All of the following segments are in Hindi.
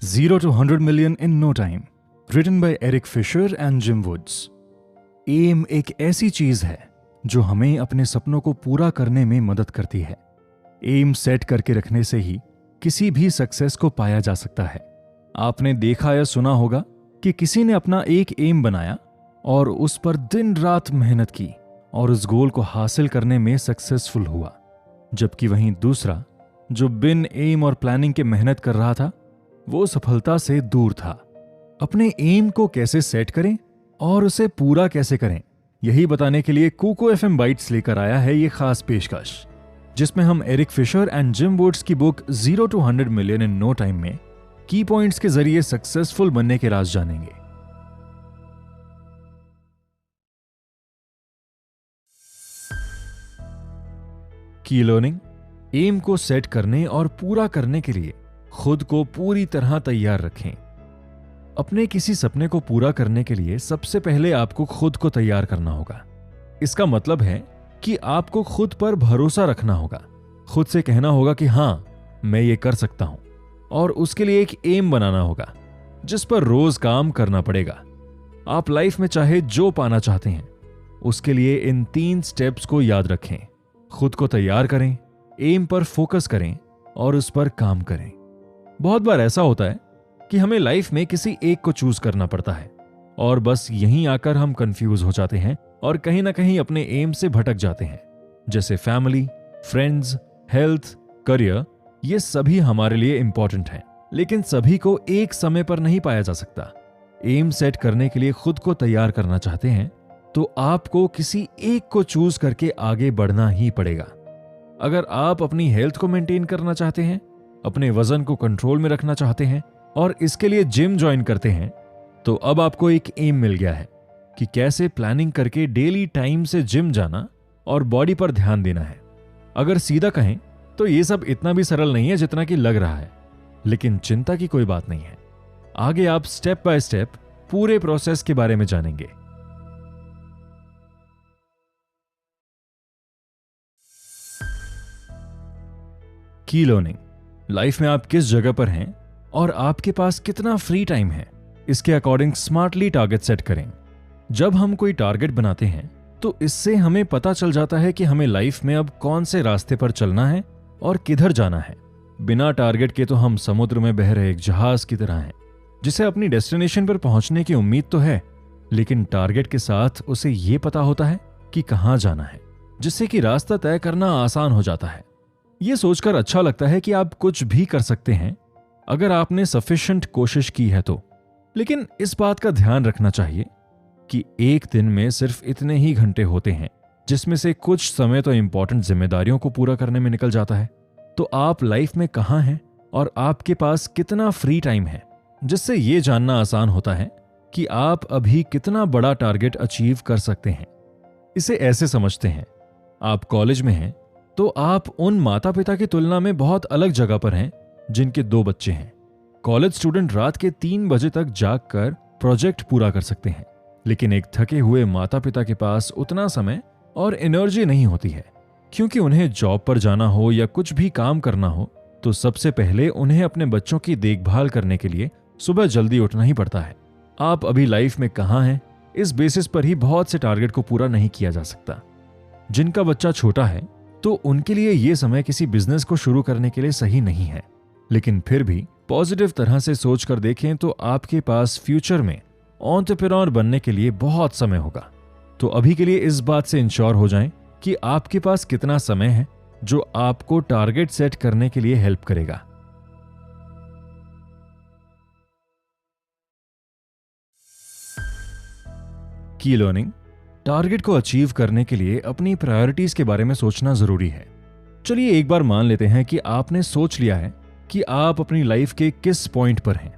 0 to 100 million in no time, written by Eric Fisher and Jim Woods। एम एक ऐसी चीज है जो हमें अपने सपनों को पूरा करने में मदद करती है। एम सेट करके रखने से ही किसी भी सक्सेस को पाया जा सकता है। आपने देखा या सुना होगा कि किसी ने अपना एक एम बनाया और उस पर दिन रात मेहनत की और उस गोल को हासिल करने में सक्सेसफुल हुआ, जबकि वहीं दूसरा जो बिन एम और प्लानिंग के मेहनत कर रहा था वो सफलता से दूर था। अपने एम को कैसे सेट करें और उसे पूरा कैसे करें, यही बताने के लिए कुको एफएम बाइट्स लेकर आया है ये खास पेशकश, जिसमें हम Eric Fisher and Jim Woods की book 0 to 100 million in no time में की पॉइंट्स के जरिए सक्सेसफुल बनने के राज जानेंगे। की लर्निंग। एम को सेट करने और पूरा करने के लिए खुद को पूरी तरह तैयार रखें। अपने किसी सपने को पूरा करने के लिए सबसे पहले आपको खुद को तैयार करना होगा। इसका मतलब है कि आपको खुद पर भरोसा रखना होगा। खुद से कहना होगा कि हां, मैं ये कर सकता हूं, और उसके लिए एक एम बनाना होगा जिस पर रोज काम करना पड़ेगा। आप लाइफ में चाहे जो पाना चाहते हैं, उसके लिए इन 3 स्टेप्स को याद रखें। खुद को तैयार करें, एम पर फोकस करें और उस पर काम करें। बहुत बार ऐसा होता है कि हमें लाइफ में किसी एक को चूज करना पड़ता है और बस यहीं आकर हम कंफ्यूज हो जाते हैं और कहीं ना कहीं अपने एम से भटक जाते हैं। जैसे फैमिली, फ्रेंड्स, हेल्थ, करियर, ये सभी हमारे लिए इंपॉर्टेंट हैं, लेकिन सभी को एक समय पर नहीं पाया जा सकता। एम सेट करने के लिए खुद को तैयार करना चाहते हैं तो आपको किसी एक को चूज करके आगे बढ़ना ही पड़ेगा। अगर आप अपनी हेल्थ को मेंटेन करना चाहते हैं, अपने वजन को कंट्रोल में रखना चाहते हैं और इसके लिए जिम ज्वाइन करते हैं, तो अब आपको एक एम मिल गया है कि कैसे प्लानिंग करके डेली टाइम से जिम जाना और बॉडी पर ध्यान देना है। अगर सीधा कहें तो ये सब इतना भी सरल नहीं है जितना कि लग रहा है, लेकिन चिंता की कोई बात नहीं है। आगे आप स्टेप बाय स्टेप पूरे प्रोसेस के बारे में जानेंगे। की लर्निंग। लाइफ में आप किस जगह पर हैं और आपके पास कितना फ्री टाइम है, इसके अकॉर्डिंग स्मार्टली टारगेट सेट करें। जब हम कोई टारगेट बनाते हैं तो इससे हमें पता चल जाता है कि हमें लाइफ में अब कौन से रास्ते पर चलना है और किधर जाना है। बिना टारगेट के तो हम समुद्र में बह रहे एक जहाज की तरह हैं, जिसे अपनी डेस्टिनेशन पर पहुंचने की उम्मीद तो है, लेकिन टारगेट के साथ उसे यह पता होता है कि कहां जाना है, जिससे कि रास्ता तय करना आसान हो जाता है। यह सोचकर अच्छा लगता है कि आप कुछ भी कर सकते हैं अगर आपने सफिशिएंट कोशिश की है तो। लेकिन इस बात का ध्यान रखना चाहिए कि एक दिन में सिर्फ इतने ही घंटे होते हैं, जिसमें से कुछ समय तो इंपॉर्टेंट जिम्मेदारियों को पूरा करने में निकल जाता है। तो आप लाइफ में कहां हैं और आपके पास कितना फ्री टाइम है, जिससे यह जानना आसान होता है कि आप अभी कितना बड़ा टारगेट अचीव कर सकते हैं। इसे ऐसे समझते हैं, आप कॉलेज में हैं तो आप उन माता पिता की तुलना में बहुत अलग जगह पर हैं जिनके 2 बच्चे हैं। कॉलेज स्टूडेंट रात के 3 बजे तक जागकर प्रोजेक्ट पूरा कर सकते हैं, लेकिन एक थके हुए माता पिता के पास उतना समय और एनर्जी नहीं होती है, क्योंकि उन्हें जॉब पर जाना हो या कुछ भी काम करना हो तो सबसे पहले उन्हें अपने बच्चों की देखभाल करने के लिए सुबह जल्दी उठना ही पड़ता है। आप अभी लाइफ में कहां हैं, इस बेसिस पर ही बहुत से टारगेट को पूरा नहीं किया जा सकता। जिनका बच्चा छोटा है तो उनके लिए यह समय किसी बिजनेस को शुरू करने के लिए सही नहीं है, लेकिन फिर भी पॉजिटिव तरह से सोचकर देखें तो आपके पास फ्यूचर में एंटरप्रेन्योर बनने के लिए बहुत समय होगा। तो अभी के लिए इस बात से इंश्योर हो जाएं कि आपके पास कितना समय है जो आपको टारगेट सेट करने के लिए हेल्प करेगा। की लर्निंग। टारगेट को अचीव करने के लिए अपनी प्रायोरिटीज के बारे में सोचना जरूरी है। चलिए एक बार मान लेते हैं कि आपने सोच लिया है कि आप अपनी लाइफ के किस पॉइंट पर हैं।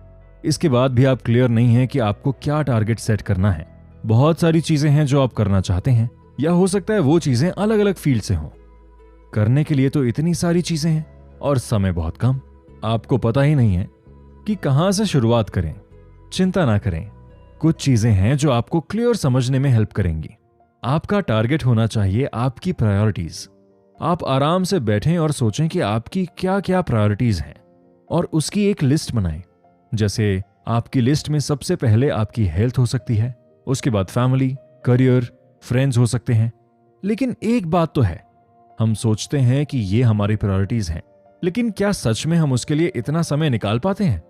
इसके बाद भी आप क्लियर नहीं हैं कि आपको क्या टारगेट सेट करना है। बहुत सारी चीजें हैं जो आप करना चाहते हैं, या हो सकता है वो चीजें अलग अलग फील्ड से हों। करने के लिए तो इतनी सारी चीजें हैं और समय बहुत कम। आपको पता ही नहीं है कि कहां से शुरुआत करें। चिंता ना करें, कुछ चीजें हैं जो आपको क्लियर समझने में हेल्प करेंगी। आपका टारगेट होना चाहिए आपकी प्रायोरिटीज। आप आराम से बैठें और सोचें कि आपकी क्या क्या प्रायोरिटीज हैं और उसकी एक लिस्ट बनाएं। जैसे आपकी लिस्ट में सबसे पहले आपकी हेल्थ हो सकती है, उसके बाद फैमिली, करियर, फ्रेंड्स हो सकते हैं। लेकिन एक बात तो है, हम सोचते हैं कि ये हमारी प्रायोरिटीज हैं, लेकिन क्या सच में हम उसके लिए इतना समय निकाल पाते हैं?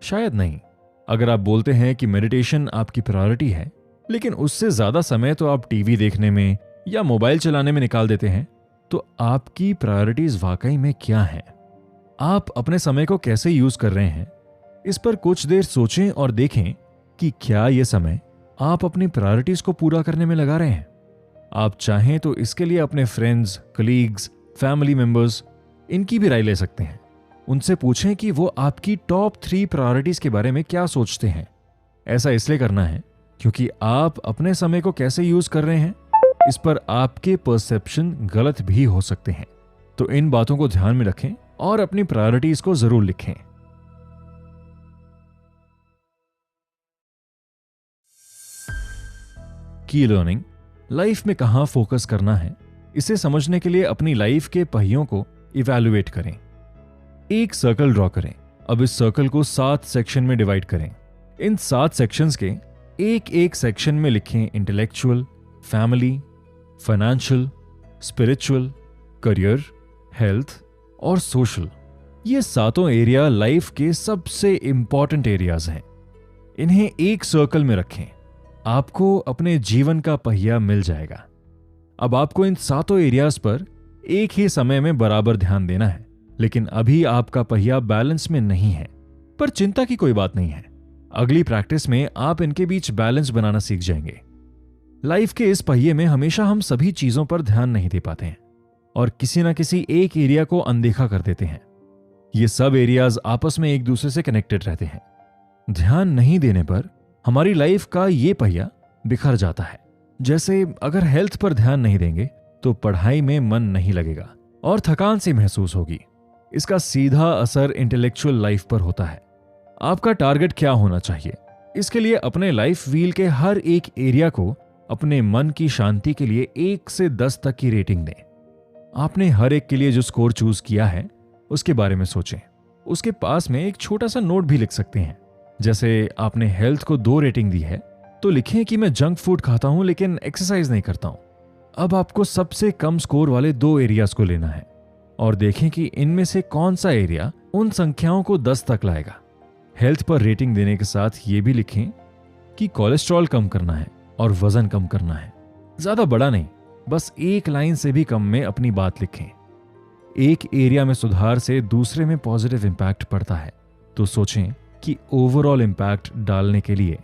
शायद नहीं। अगर आप बोलते हैं कि मेडिटेशन आपकी प्रायोरिटी है, लेकिन उससे ज्यादा समय तो आप टीवी देखने में या मोबाइल चलाने में निकाल देते हैं, तो आपकी प्रायोरिटीज वाकई में क्या हैं? आप अपने समय को कैसे यूज कर रहे हैं, इस पर कुछ देर सोचें और देखें कि क्या यह समय आप अपनी प्रायोरिटीज को पूरा करने में लगा रहे हैं। आप चाहें तो इसके लिए अपने फ्रेंड्स, कलीग्स, फैमिली मेंबर्स, इनकी भी राय ले सकते हैं। उनसे पूछें कि वो आपकी टॉप 3 प्रायोरिटीज के बारे में क्या सोचते हैं। ऐसा इसलिए करना है क्योंकि आप अपने समय को कैसे यूज कर रहे हैं, इस पर आपके परसेप्शन गलत भी हो सकते हैं। तो इन बातों को ध्यान में रखें और अपनी प्रायोरिटीज को जरूर लिखें। की लर्निंग, लाइफ में कहां फोकस करना है, इसे समझने के लिए अपनी लाइफ के पहियों को इवैल्यूएट करें। एक सर्कल ड्रॉ करें। अब इस सर्कल को 7 सेक्शन में डिवाइड करें। इन 7 सेक्शंस के एक एक सेक्शन में लिखें intellectual, family, financial, spiritual, career, health और सोशल। ये सातों एरिया लाइफ के सबसे इंपॉर्टेंट एरियाज हैं। इन्हें एक सर्कल में रखें। आपको अपने जीवन का पहिया मिल जाएगा। अब आपको इन सातों एरियाज पर एक ही समय में बराबर ध्यान देना है, लेकिन अभी आपका पहिया बैलेंस में नहीं है। पर चिंता की कोई बात नहीं है, अगली प्रैक्टिस में आप इनके बीच बैलेंस बनाना सीख जाएंगे। लाइफ के इस पहिए में हमेशा हम सभी चीजों पर ध्यान नहीं दे पाते हैं और किसी न किसी एक एरिया को अनदेखा कर देते हैं। ये सब एरियाज आपस में एक दूसरे से कनेक्टेड रहते हैं। ध्यान नहीं देने पर हमारी लाइफ का ये पहिया बिखर जाता है। जैसे अगर हेल्थ पर ध्यान नहीं देंगे तो पढ़ाई में मन नहीं लगेगा और थकान सी महसूस होगी। इसका सीधा असर इंटेलेक्चुअल लाइफ पर होता है। आपका टारगेट क्या होना चाहिए, इसके लिए अपने लाइफ व्हील के हर एक एरिया को अपने मन की शांति के लिए 1 से 10 तक की रेटिंग दें। आपने हर एक के लिए जो स्कोर चूज किया है उसके बारे में सोचें। उसके पास में एक छोटा सा नोट भी लिख सकते हैं। जैसे आपने हेल्थ को 2 रेटिंग दी है तो लिखें कि मैं जंक फूड खाता हूं लेकिन एक्सरसाइज नहीं करता हूं। अब आपको सबसे कम स्कोर वाले 2 एरियाज को लेना है और देखें कि इनमें से कौन सा एरिया उन संख्याओं को 10 तक लाएगा। हेल्थ पर रेटिंग देने के साथ ये भी लिखें कि कोलेस्ट्रॉल कम करना है और वजन कम करना है। ज्यादा बड़ा नहीं, बस एक लाइन से भी कम में अपनी बात लिखें। एक एरिया में सुधार से दूसरे में पॉजिटिव इंपैक्ट पड़ता है, तो सोचें कि ओवरऑल इंपैक्ट डालने के लिए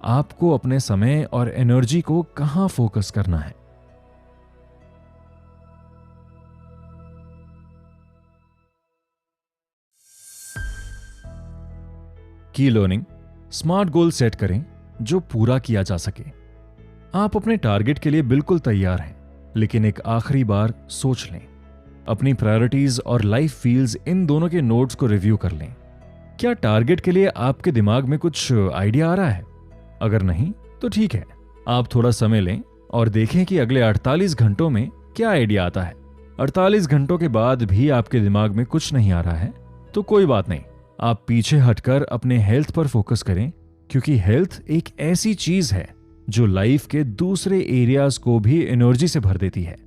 आपको अपने समय और एनर्जी को कहां फोकस करना है। की लर्निंग, स्मार्ट गोल सेट करें जो पूरा किया जा सके। आप अपने टारगेट के लिए बिल्कुल तैयार हैं, लेकिन एक आखिरी बार सोच लें। अपनी प्रायोरिटीज और लाइफ फील्स, इन दोनों के नोट्स को रिव्यू कर लें। क्या टारगेट के लिए आपके दिमाग में कुछ आइडिया आ रहा है? अगर नहीं तो ठीक है, आप थोड़ा समय लें और देखें कि अगले 48 घंटों में क्या आइडिया आता है। 48 घंटों के बाद भी आपके दिमाग में कुछ नहीं आ रहा है तो कोई बात नहीं, आप पीछे हटकर अपने हेल्थ पर फोकस करें, क्योंकि हेल्थ एक ऐसी चीज है जो लाइफ के दूसरे एरियाज को भी एनर्जी से भर देती है।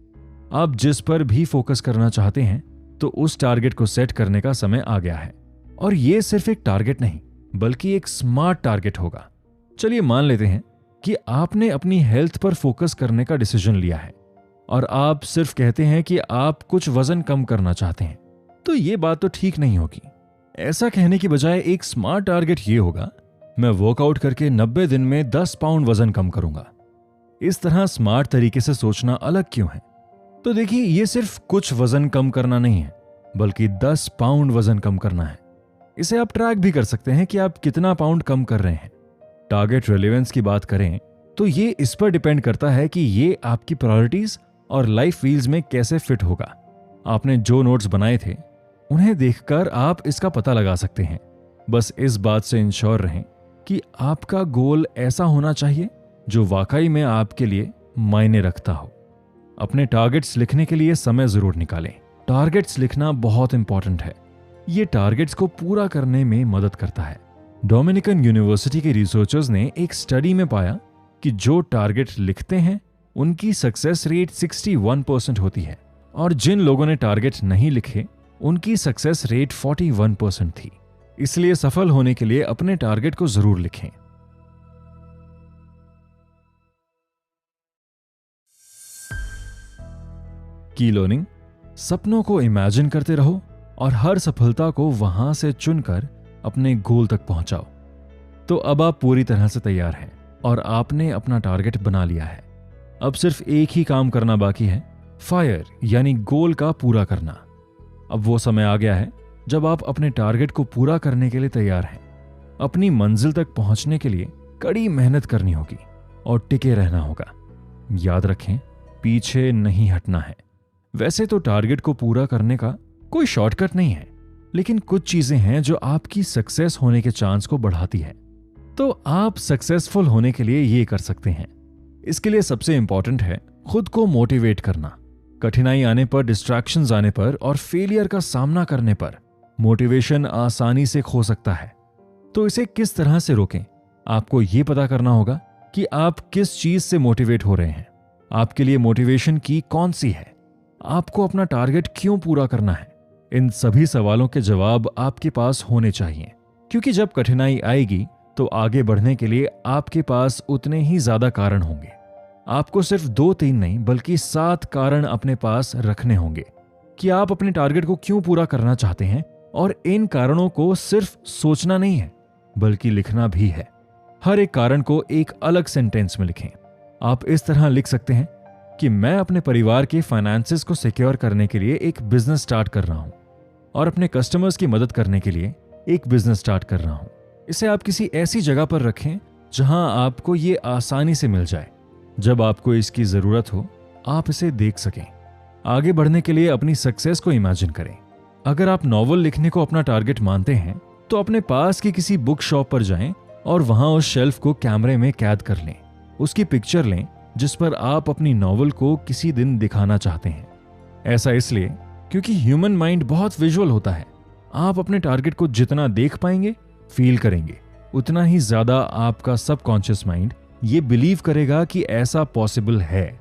आप जिस पर भी फोकस करना चाहते हैं तो उस टारगेट को सेट करने का समय आ गया है। और ये सिर्फ एक टारगेट नहीं बल्कि एक स्मार्ट टारगेट होगा। चलिए मान लेते हैं कि आपने अपनी हेल्थ पर फोकस करने का डिसीजन लिया है और आप सिर्फ कहते हैं कि आप कुछ वजन कम करना चाहते हैं, तो ये बात तो ठीक नहीं होगी। ऐसा कहने की बजाय एक स्मार्ट टारगेट ये होगा, मैं वर्कआउट करके 90 दिन में 10 पाउंड वजन कम करूंगा। इस तरह स्मार्ट तरीके से सोचना अलग क्यों है? तो देखिए, ये सिर्फ कुछ वजन कम करना नहीं है बल्कि 10 पाउंड वजन कम करना है। इसे आप ट्रैक भी कर सकते हैं कि आप कितना पाउंड कम कर रहे हैं। टारगेट रेलेवेंस की बात करें तो ये इस पर डिपेंड करता है कि ये आपकी प्रायोरिटीज और लाइफ व्हील्स में कैसे फिट होगा। आपने जो नोट्स बनाए थे उन्हें देखकर आप इसका पता लगा सकते हैं। बस इस बात से इंश्योर रहें कि आपका गोल ऐसा होना चाहिए जो वाकई में आपके लिए मायने रखता हो। अपने टारगेट्स लिखने के लिए समय जरूर निकालें। टारगेट्स लिखना बहुत इंपॉर्टेंट है। ये टारगेट्स को पूरा करने में मदद करता है। डोमिनिकन यूनिवर्सिटी के रिसर्चर्स ने एक स्टडी में पाया कि जो टारगेट लिखते हैं उनकी सक्सेस रेट 61% होती है और जिन लोगों ने टारगेट नहीं लिखे उनकी सक्सेस रेट 41% थी। इसलिए सफल होने के लिए अपने टारगेट को जरूर लिखें। की लर्निंग, सपनों को इमेजिन करते रहो और हर सफलता को वहां से चुनकर अपने गोल तक पहुंचाओ। तो अब आप पूरी तरह से तैयार हैं और आपने अपना टारगेट बना लिया है। अब सिर्फ एक ही काम करना बाकी है, फायर यानी गोल का पूरा करना। अब वो समय आ गया है जब आप अपने टारगेट को पूरा करने के लिए तैयार हैं। अपनी मंजिल तक पहुंचने के लिए कड़ी मेहनत करनी होगी और टिके रहना होगा। याद रखें, पीछे नहीं हटना है। वैसे तो टारगेट को पूरा करने का कोई शॉर्टकट नहीं है, लेकिन कुछ चीजें हैं जो आपकी सक्सेस होने के चांस को बढ़ाती है। तो आप सक्सेसफुल होने के लिए ये कर सकते हैं। इसके लिए सबसे इंपॉर्टेंट है खुद को मोटिवेट करना। कठिनाई आने पर, डिस्ट्रैक्शंस आने पर और फेलियर का सामना करने पर मोटिवेशन आसानी से खो सकता है। तो इसे किस तरह से रोकें? आपको ये पता करना होगा कि आप किस चीज से मोटिवेट हो रहे हैं। आपके लिए मोटिवेशन की कौन सी है? आपको अपना टारगेट क्यों पूरा करना है? इन सभी सवालों के जवाब आपके पास होने चाहिए, क्योंकि जब कठिनाई आएगी तो आगे बढ़ने के लिए आपके पास उतने ही ज्यादा कारण होंगे। आपको सिर्फ 2-3 नहीं बल्कि 7 कारण अपने पास रखने होंगे कि आप अपने टारगेट को क्यों पूरा करना चाहते हैं। और इन कारणों को सिर्फ सोचना नहीं है बल्कि लिखना भी है। हर एक कारण को एक अलग सेंटेंस में लिखें। आप इस तरह लिख सकते हैं कि मैं अपने परिवार के फाइनेंसेस को सिक्योर करने के लिए एक बिजनेस स्टार्ट कर रहा हूं और अपने कस्टमर्स की मदद करने के लिए एक बिजनेस स्टार्ट कर रहा हूं। इसे आप किसी ऐसी जगह पर रखें जहां आपको ये आसानी से मिल जाए। जब आपको इसकी जरूरत हो आप इसे देख सकें। आगे बढ़ने के लिए अपनी सक्सेस को इमेजिन करें। अगर आप नॉवल लिखने को अपना टारगेट मानते हैं तो अपने पास की किसी बुक शॉप पर जाएं और वहां उस शेल्फ को कैमरे में कैद कर लें। उसकी पिक्चर लें जिस पर आप अपनी नॉवल को किसी दिन दिखाना चाहते हैं। ऐसा इसलिए क्योंकि ह्यूमन माइंड बहुत विजुअल होता है। आप अपने टारगेट को जितना देख पाएंगे, फील करेंगे, उतना ही ज्यादा आपका सबकॉन्शियस माइंड ये बिलीव करेगा कि ऐसा पॉसिबल है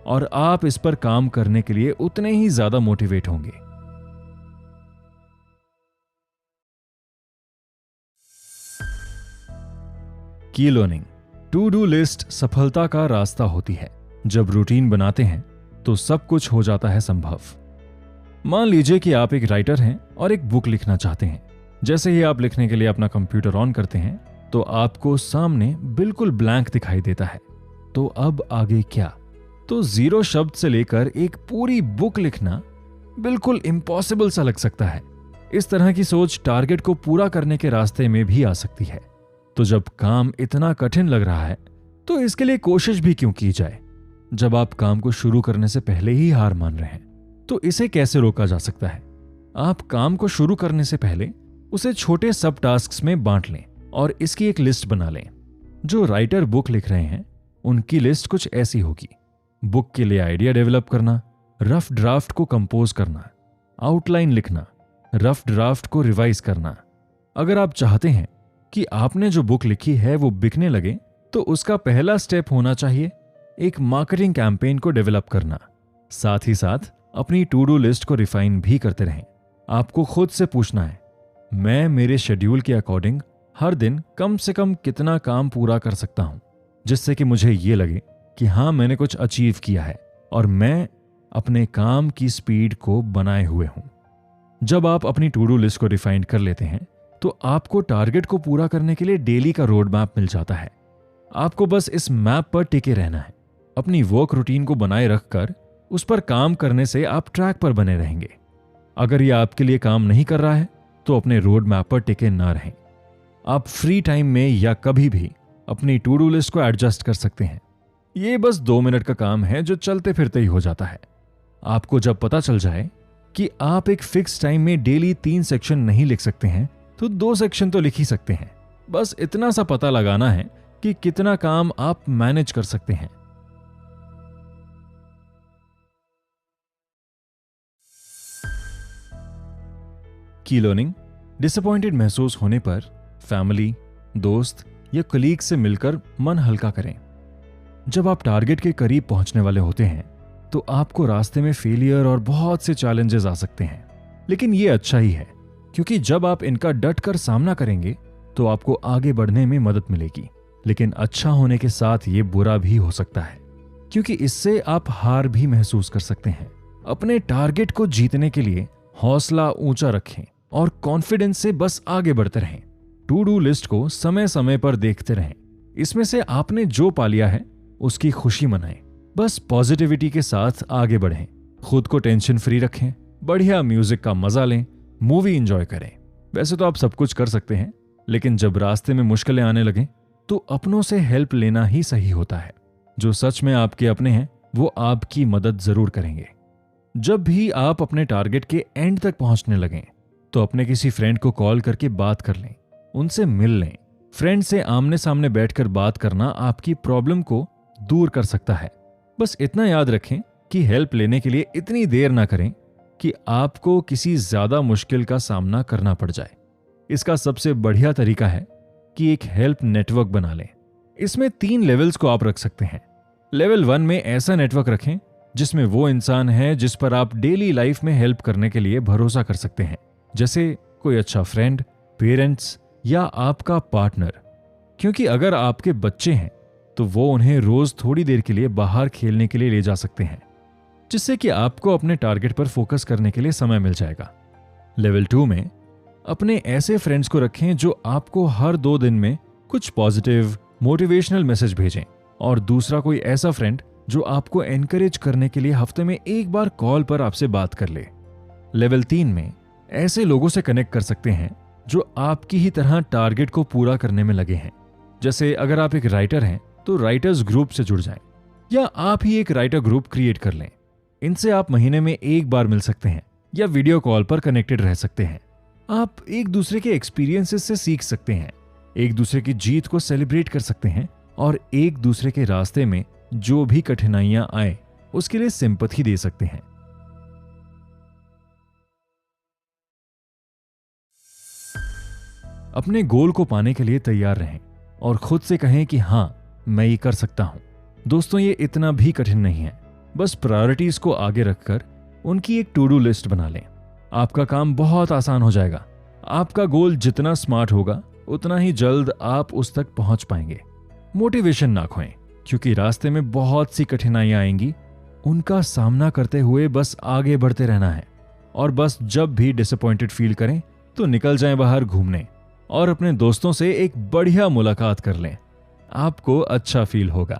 और आप इस पर काम करने के लिए उतने ही ज्यादा मोटिवेट होंगे। की लर्निंग, टू डू लिस्ट सफलता का रास्ता होती है। जब रूटीन बनाते हैं तो सब कुछ हो जाता है संभव। मान लीजिए कि आप एक राइटर हैं और एक बुक लिखना चाहते हैं। जैसे ही आप लिखने के लिए अपना कंप्यूटर ऑन करते हैं तो आपको सामने बिल्कुल ब्लैंक दिखाई देता है। तो अब आगे क्या? तो 0 शब्द से लेकर एक पूरी बुक लिखना बिल्कुल इम्पॉसिबल सा लग सकता है। इस तरह की सोच टारगेट को पूरा करने के रास्ते में भी आ सकती है। तो जब काम इतना कठिन लग रहा है तो इसके लिए कोशिश भी क्यों की जाए? जब आप काम को शुरू करने से पहले ही हार मान रहे हैं तो इसे कैसे रोका जा सकता है? आप काम को शुरू करने से पहले उसे छोटे सब टास्क्स में बांट लें और इसकी एक लिस्ट बना लें। जो राइटर बुक लिख रहे हैं उनकी लिस्ट कुछ ऐसी होगी: बुक के लिए आइडिया डेवलप करना, रफ ड्राफ्ट को कंपोज करना, आउटलाइन लिखना, रफ ड्राफ्ट को रिवाइज करना। अगर आप चाहते हैं कि आपने जो बुक लिखी है वो बिकने लगे तो उसका पहला स्टेप होना चाहिए एक मार्केटिंग कैंपेन को डेवलप करना। साथ ही साथ अपनी टू डू लिस्ट को रिफाइन भी करते रहें। आपको खुद से पूछना है, मैं मेरे शेड्यूल के अकॉर्डिंग हर दिन कम से कम कितना काम पूरा कर सकता हूं, जिससे कि मुझे ये लगे कि हाँ, मैंने कुछ अचीव किया है और मैं अपने काम की स्पीड को बनाए हुए हूं। जब आप अपनी टू डू लिस्ट को रिफाइन कर लेते हैं तो आपको टारगेट को पूरा करने के लिए डेली का रोड मैप मिल जाता है। आपको बस इस मैप पर टिके रहना है। अपनी वर्क रूटीन को बनाए रखकर उस पर काम करने से आप ट्रैक पर बने रहेंगे। अगर यह आपके लिए काम नहीं कर रहा है तो अपने रोड मैप पर टिके ना रहें। आप फ्री टाइम में या कभी भी अपनी टू डू लिस्ट को एडजस्ट कर सकते हैं। ये बस 2 मिनट का काम है जो चलते फिरते ही हो जाता है। आपको जब पता चल जाए कि आप एक फिक्स टाइम में डेली 3 सेक्शन नहीं लिख सकते हैं तो 2 सेक्शन तो लिख ही सकते हैं। बस इतना सा पता लगाना है कि कितना काम आप मैनेज कर सकते हैं। की लर्निंग, डिसअपॉइंटेड महसूस होने पर फैमिली, दोस्त या कलीग से मिलकर मन हल्का करें। जब आप टारगेट के करीब पहुंचने वाले होते हैं तो आपको रास्ते में फेलियर और बहुत से चैलेंजेस आ सकते हैं, लेकिन ये अच्छा ही है, क्योंकि जब आप इनका डट कर सामना करेंगे तो आपको आगे बढ़ने में मदद मिलेगी। लेकिन अच्छा होने के साथ ये बुरा भी हो सकता है, क्योंकि इससे आप हार भी महसूस कर सकते हैं। अपने टारगेट को जीतने के लिए हौसला ऊंचा रखें और कॉन्फिडेंस से बस आगे बढ़ते रहें। टू डू लिस्ट को समय समय पर देखते रहें। इसमें से आपने जो पा लिया है उसकी खुशी मनाएं। बस पॉजिटिविटी के साथ आगे बढ़ें। खुद को टेंशन फ्री रखें, बढ़िया म्यूजिक का मजा लें, मूवी एंजॉय करें। वैसे तो आप सब कुछ कर सकते हैं, लेकिन जब रास्ते में मुश्किलें आने लगें तो अपनों से हेल्प लेना ही सही होता है। जो सच में आपके अपने हैं वो आपकी मदद जरूर करेंगे। जब भी आप अपने टारगेट के एंड तक पहुंचने लगें तो अपने किसी फ्रेंड को कॉल करके बात कर लें, उनसे मिल लें। फ्रेंड से आमने सामने बैठकर बात करना आपकी प्रॉब्लम को दूर कर सकता है। बस इतना याद रखें कि हेल्प लेने के लिए इतनी देर ना करें कि आपको किसी ज्यादा मुश्किल का सामना करना पड़ जाए। इसका सबसे बढ़िया तरीका है कि एक हेल्प नेटवर्क बना लें। इसमें 3 लेवल्स को आप रख सकते हैं। लेवल 1 में ऐसा नेटवर्क रखें जिसमें वो इंसान है जिस पर आप डेली लाइफ में हेल्प करने के लिए भरोसा कर सकते हैं, जैसे कोई अच्छा फ्रेंड, पेरेंट्स या आपका पार्टनर। क्योंकि अगर आपके बच्चे हैं तो वो उन्हें रोज थोड़ी देर के लिए बाहर खेलने के लिए ले जा सकते हैं, जिससे कि आपको अपने टारगेट पर फोकस करने के लिए समय मिल जाएगा। लेवल 2 में अपने ऐसे फ्रेंड्स को रखें जो आपको हर 2 दिन में कुछ पॉजिटिव मोटिवेशनल मैसेज भेजें, और दूसरा कोई ऐसा फ्रेंड जो आपको एनकरेज करने के लिए हफ्ते में 1 बार कॉल पर आपसे बात कर ले। लेवल 3 में ऐसे लोगों से कनेक्ट कर सकते हैं जो आपकी ही तरह टारगेट को पूरा करने में लगे हैं। जैसे अगर आप एक राइटर हैं तो राइटर्स ग्रुप से जुड़ जाएं, या आप ही एक राइटर ग्रुप क्रिएट कर लें। इनसे आप महीने में 1 बार मिल सकते हैं या वीडियो कॉल पर कनेक्टेड रह सकते हैं। आप एक दूसरे के एक्सपीरियंसेस से सीख सकते हैं, एक दूसरे की जीत को सेलिब्रेट कर सकते हैं, और एक दूसरे के रास्ते में जो भी कठिनाइयां आए उसके लिए सिंपैथी दे सकते हैं। अपने गोल को पाने के लिए तैयार रहें और खुद से कहें कि हाँ, मैं ये कर सकता हूं। दोस्तों, ये इतना भी कठिन नहीं है। बस प्रायोरिटीज को आगे रखकर उनकी एक टू डू लिस्ट बना लें। आपका काम बहुत आसान हो जाएगा। आपका गोल जितना स्मार्ट होगा उतना ही जल्द आप उस तक पहुंच पाएंगे। मोटिवेशन ना खोएं, क्योंकि रास्ते में बहुत सी कठिनाइयां आएंगी। उनका सामना करते हुए बस आगे बढ़ते रहना है। और बस जब भी डिसअपॉइंटेड फील करें तो निकल जाएं बाहर घूमने और अपने दोस्तों से एक बढ़िया मुलाकात कर लें। आपको अच्छा फील होगा।